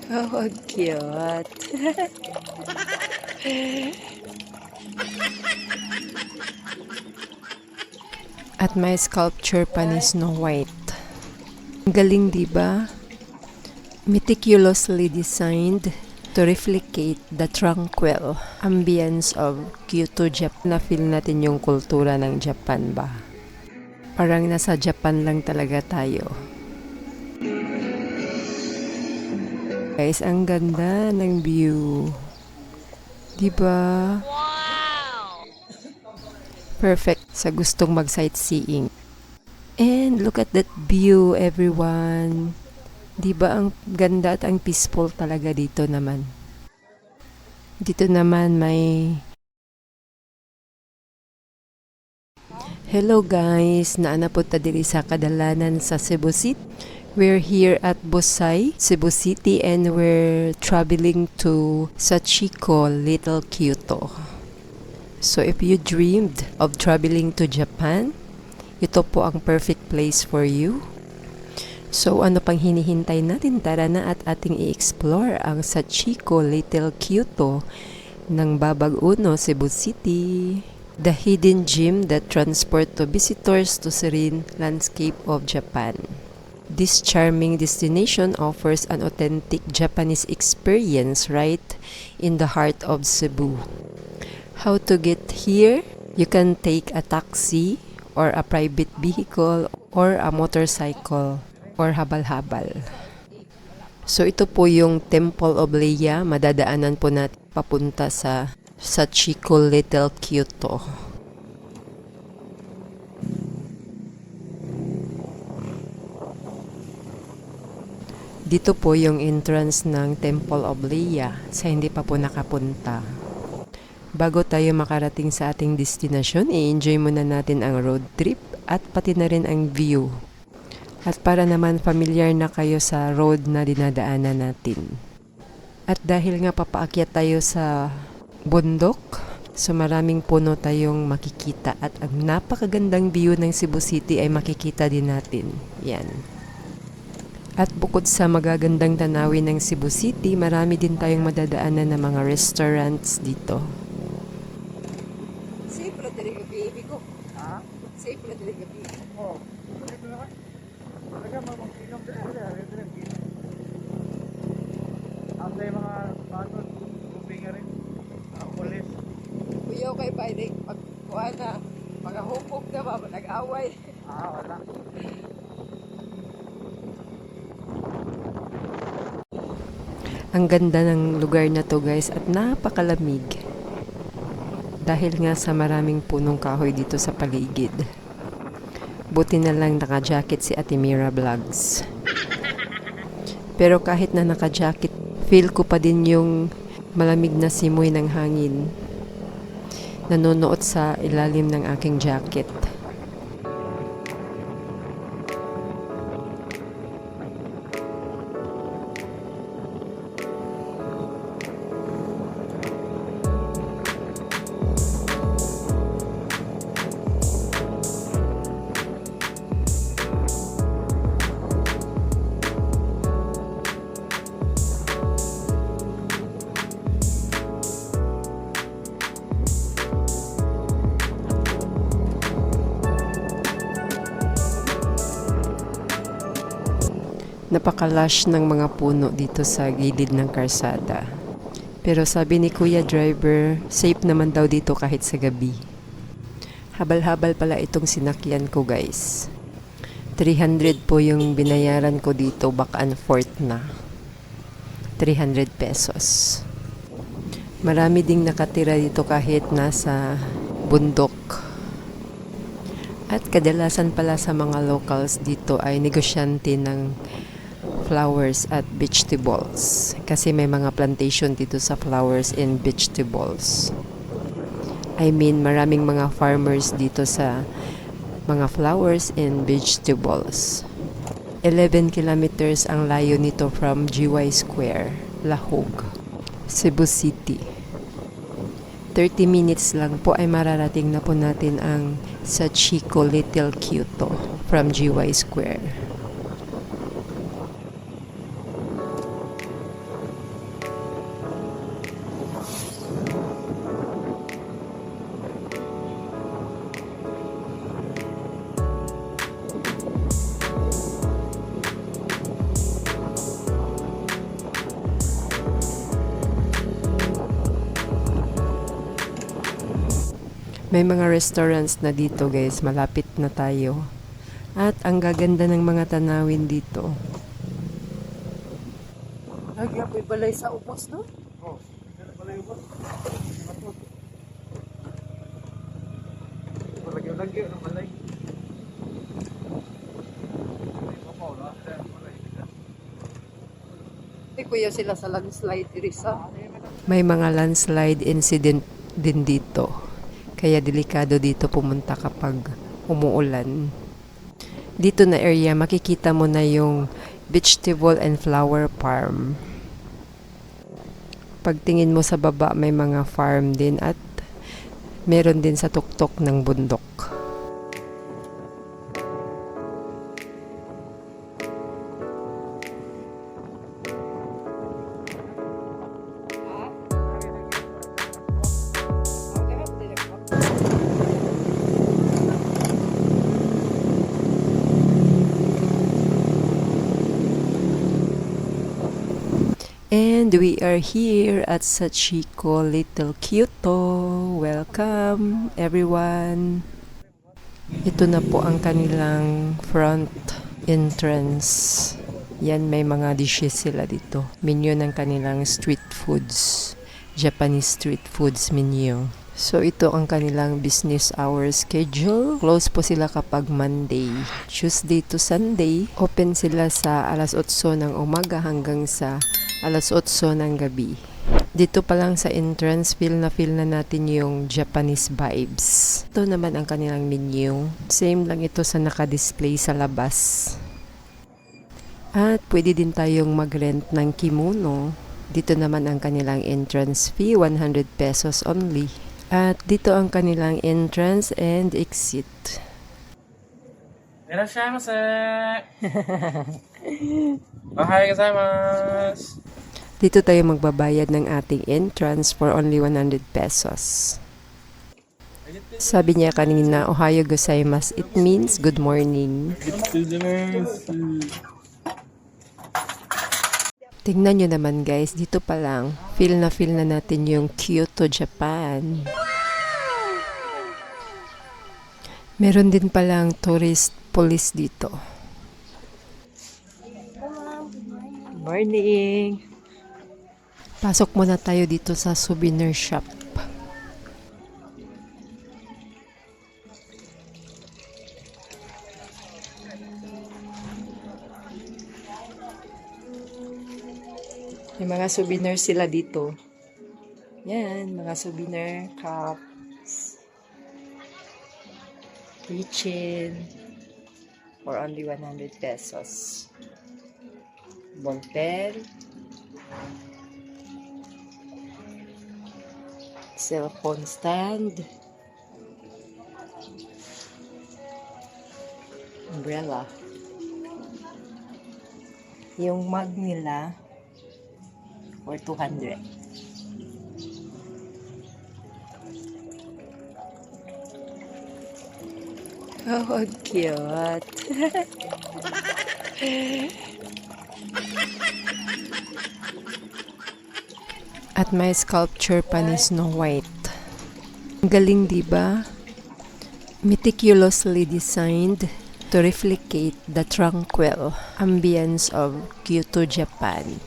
Oh, cute. At may sculpture pa ni Snow White. Ang galing, di ba? Meticulously designed to replicate the tranquil ambience of Kyoto, Japan. Na-feel natin yung kultura ng Japan ba? Parang nasa Japan lang talaga tayo. Guys, ang ganda ng view. Diba? Wow! Perfect sa gustong mag-sightseeing. And look at that view, everyone. Diba ang ganda at ang peaceful talaga dito naman. Dito naman may... Hello guys, naanapunta diri sa kadalanan sa Cebu City. We're here at Busay, Cebu City, and we're traveling to Sachiko, Little Kyoto. So if you dreamed of traveling to Japan, ito po ang perfect place for you. So ano pang hinihintay natin? Tara na at ating i-explore ang Sachiko, Little Kyoto ng Babag-Uno, Cebu City. The hidden gem that transport to visitors to serene landscape of Japan. This charming destination offers an authentic Japanese experience right in the heart of Cebu. How to get here? You can take a taxi or a private vehicle or a motorcycle or habal-habal. So ito po yung Temple of Leia. Madadaanan po natin papunta sa Sachiko, Little Kyoto. Dito po yung entrance ng Temple of Leia sa hindi pa po nakapunta. Bago tayo makarating sa ating destinasyon, i-enjoy muna natin ang road trip at pati na rin ang view. At para naman familiar na kayo sa road na dinadaanan natin. At dahil nga papaakyat tayo sa bundok, so maraming puno tayong makikita at ang napakagandang view ng Cebu City ay makikita din natin. Yan. At bukod sa magagandang tanawin ng Cebu City, marami din tayong madadaanan ng mga restaurants dito. Safe na talaga baby ko. Ha? Safe na talaga baby. Oo. Talaga mamangkinom talaga. Ang mga batot, tubig nga rin. Pulis. Kuyaw kay Paidik, pagkuha na, magahupok na ba, nag-away. Wala. Ang ganda ng lugar na to guys at napakalamig. Dahil nga sa maraming punong kahoy dito sa paligid. Buti na lang naka-jacket si Ate Mira Vlogs. Pero kahit na naka-jacket, feel ko pa din yung malamig na simoy ng hangin. Nanonood sa ilalim ng aking jacket. Napakalash ng mga puno dito sa gilid ng karsada. Pero sabi ni Kuya Driver, safe naman daw dito kahit sa gabi. Habal-habal pala itong sinakyan ko guys. 300 po yung binayaran ko dito, back and forth na. 300 pesos. Marami ding nakatira dito kahit nasa bundok. At kadalasan pala sa mga locals dito ay negosyante ng flowers at vegetables. Kasi may mga plantation dito sa flowers and vegetables. I mean, maraming mga farmers dito sa mga flowers and vegetables. 11 kilometers ang layo nito from GY Square, Lahog, Cebu City. 30 minutes lang po ay mararating na po natin ang Sachiko, Little Kyoto from GY Square. May mga restaurants na dito guys, malapit na tayo. At ang gaganda ng mga tanawin dito. Nagyapoy balay sa upos, no? Oh, kaya pala yung boss. Lagyo ng malay. Kuya sila sa landslide, Irisa. May mga landslide incident din dito. Kaya delikado dito pumunta kapag umuulan. Dito na area, makikita mo na yung vegetable and flower farm. Pagtingin mo sa baba, may mga farm din at meron din sa tuktok ng bundok. And we are here at Sachiko Little Kyoto. Welcome everyone. Ito na po ang kanilang front entrance. Yan, may mga dishes sila dito. Menu ng kanilang street foods. Japanese street foods menu. So ito ang kanilang business hour schedule. Close po sila kapag Monday. Tuesday to Sunday, open sila sa alas 8 ng umaga hanggang sa alas 8 ng gabi. Dito pa lang sa entrance, feel na natin yung Japanese vibes. Ito naman ang kanilang menu. Same lang ito sa naka-display sa labas. At pwede din tayong mag-rent ng kimono. Dito naman ang kanilang entrance fee, 100 pesos only. At dito ang kanilang entrance and exit. Irashaimase. Ohayou gozaimasu. Dito tayo magbabayad ng ating entrance for only 100 pesos. Sabi niya kanina, Ohayou gozaimasu. It means good morning. Tingnan nyo naman guys, dito pa lang, feel na natin yung Kyoto, Japan. Meron din palang tourist police dito. Morning! Pasok muna tayo dito sa souvenir shop. May mga souvenir sila dito. Yan, mga souvenir cups. Keychain. For only 100 pesos. Ballpen. Cellphone stand. Umbrella. Yung mug nila for 200. Oh, cute. At may sculpture pa ni Snow White. Ang galing, diba? Meticulously designed to replicate the tranquil ambience of Kyoto, Japan.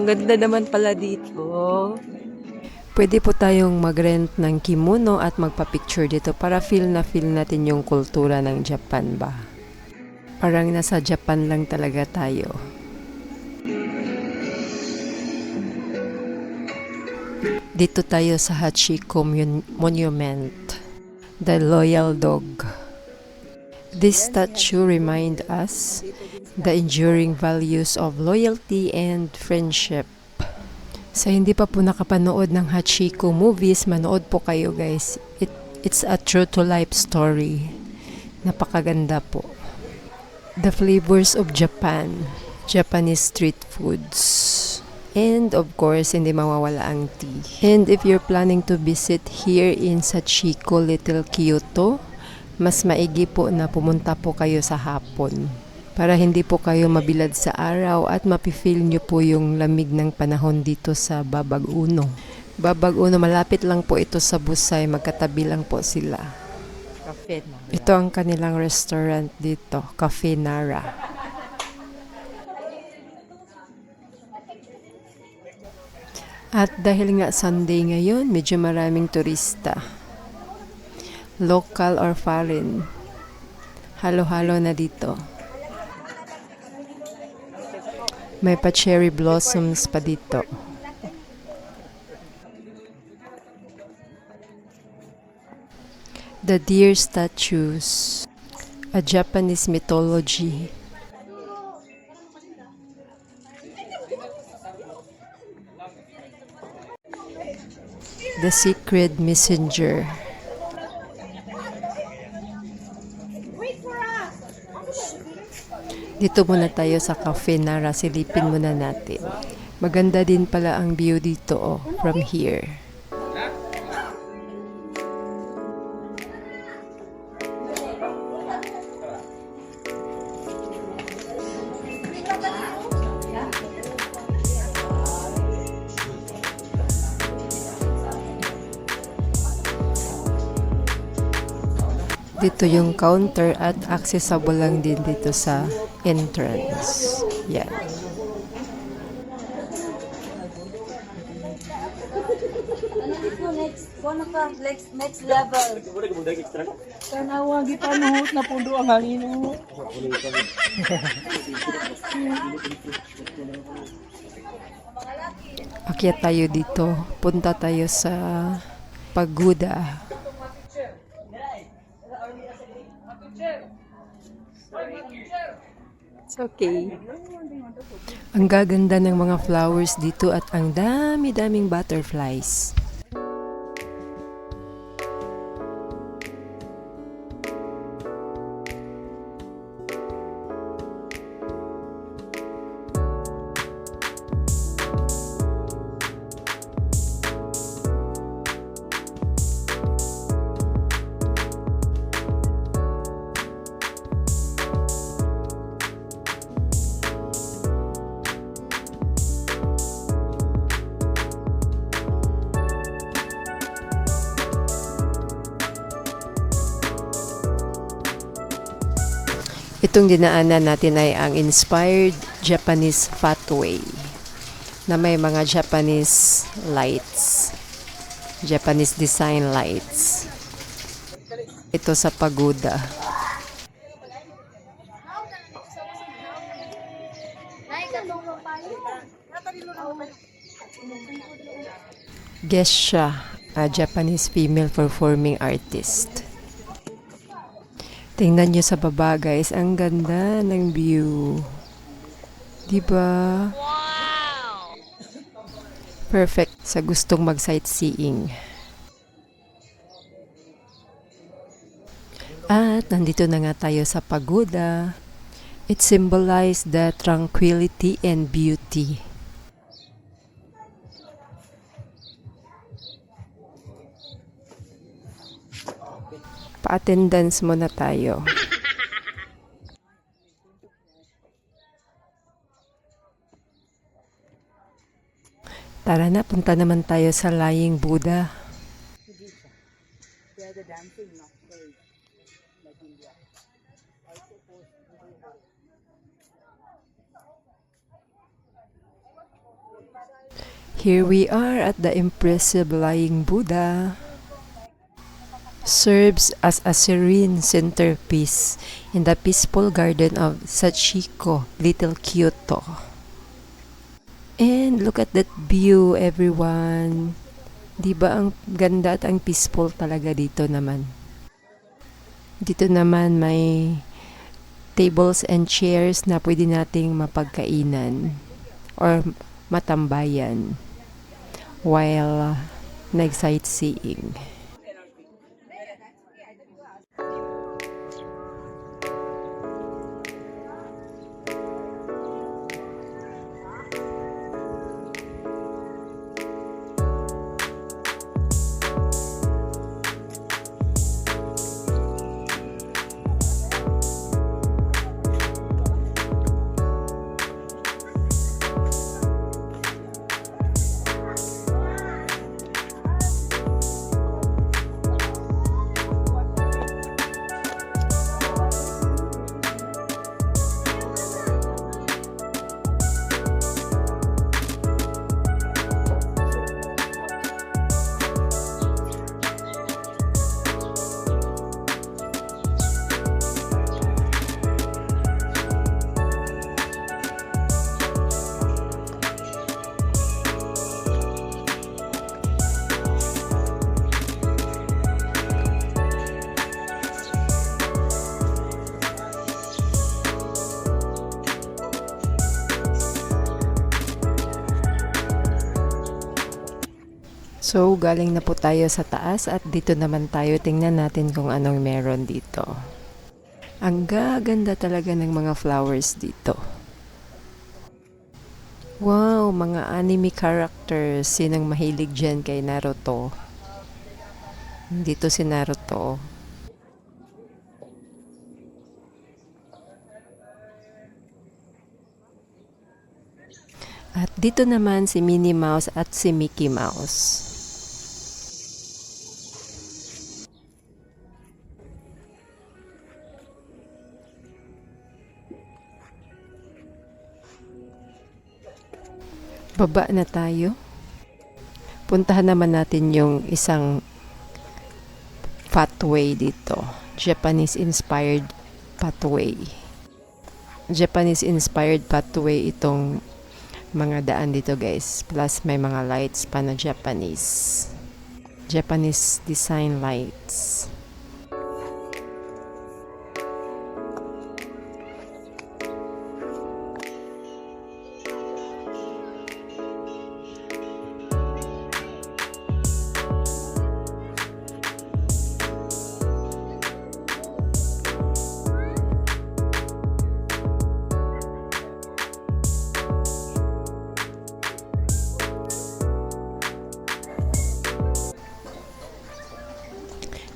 Ang ganda naman pala dito. Pwede po tayong mag-rent ng kimono at magpa-picture dito para feel natin yung kultura ng Japan ba. Parang nasa Japan lang talaga tayo. Dito tayo sa Hachiko Monument, the Loyal Dog. This statue reminds us the enduring values of loyalty and friendship. Sa hindi pa po nakapanood ng Hachiko movies, manood po kayo guys. It's a true to life story. Napakaganda po. The flavors of Japan. Japanese street foods. And of course, hindi mawawala ang tea. And if you're planning to visit here in Sachiko, Little Kyoto, mas maigi po na pumunta po kayo sa hapon. Para hindi po kayo mabilad sa araw at mapifeel nyo po yung lamig ng panahon dito sa Babag Uno. Babag Uno, malapit lang po ito sa Busay, magkatabi lang po sila. Cafe na. Ito ang kanilang restaurant dito, Cafe Nara. At dahil nga Sunday ngayon, medyo maraming turista. Local or foreign. Halo-halo na dito. May pa cherry blossoms pa dito. The deer statues. A Japanese mythology. The Secret Messenger. Dito muna tayo sa Cafe Nara, silipin muna natin. Maganda din pala ang view dito from here. Dito yung counter at accessible lang din dito sa entrance. Yan. Next level. Tanawa, gipanuhot na pundo ang hangin mo. Akyat tayo dito. Punta tayo sa pagoda. It's okay. Ang gaganda ng mga flowers dito at ang dami-daming butterflies. Itong dinaanan natin ay ang Inspired Japanese Pathway na may mga Japanese lights, Japanese design lights. Ito sa pagoda. Gesha, a Japanese female performing artist. Tingnan nyo sa baba guys, ang ganda ng view. Diba? Wow! Perfect sa gustong mag-sightseeing. At nandito na nga tayo sa pagoda. It symbolizes the tranquility and beauty. Pa-attendance muna tayo. Tara na, punta naman tayo sa Lying Buddha. Here we are at the impressive Lying Buddha. Serves as a serene centerpiece in the peaceful garden of Sachiko, Little Kyoto. And look at that view, everyone. Diba ang ganda at ang peaceful talaga dito naman. Dito naman may tables and chairs na pwede nating mapagkainan or matambayan while nag-sightseeing. So, galing na po tayo sa taas at dito naman tayo. Tingnan natin kung anong meron dito. Ang gaganda talaga ng mga flowers dito. Wow, mga anime characters. Sinong mahilig dyan kay Naruto? Dito si Naruto. At dito naman si Minnie Mouse at si Mickey Mouse. Baba na tayo. Puntahan naman natin yung isang pathway dito. Japanese-inspired pathway. Japanese-inspired pathway itong mga daan dito guys. Plus may mga lights pa na Japanese. Japanese design lights.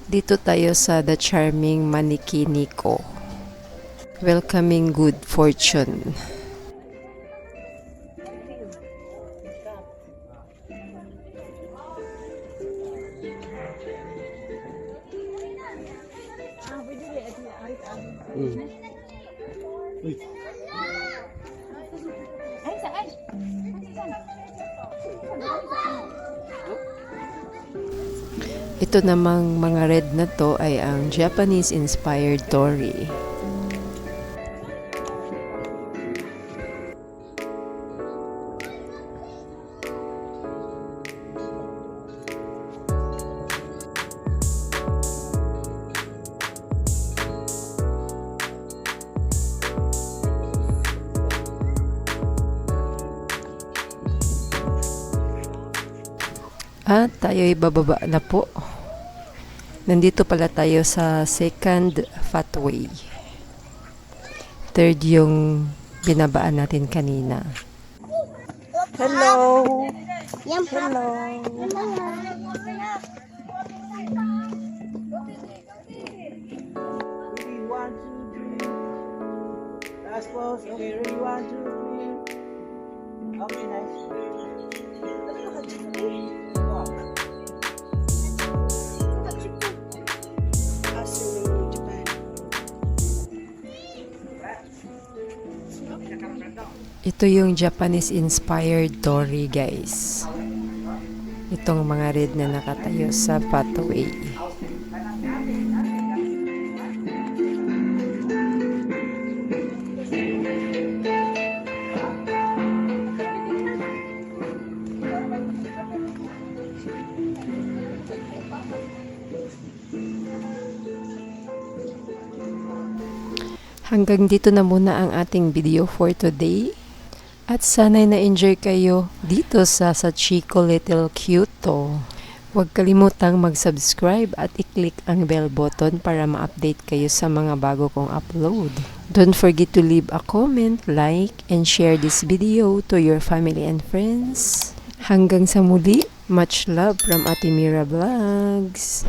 Dito tayo sa The Charming Maneki Nico. Welcoming good fortune. Ito namang mga red na to ay ang Japanese-inspired torii. At tayo'y bababa na po. Nandito pala tayo sa second pathway. Third yung binabaan natin kanina. Hello! Hello. Ready, 1, 2, 3. Last pose. Okay, ready, 1, 2, 3. Okay, nice. Ito yung Japanese-inspired torii guys. Itong mga red na nakatayo sa pathway. Hanggang dito na muna ang ating video for today. At sana'y na-enjoy kayo dito sa Chico Little Kyoto. Huwag kalimutang mag-subscribe at i-click ang bell button para ma-update kayo sa mga bago kong upload. Don't forget to leave a comment, like, and share this video to your family and friends. Hanggang sa muli, much love from Ate Mira Vlogs.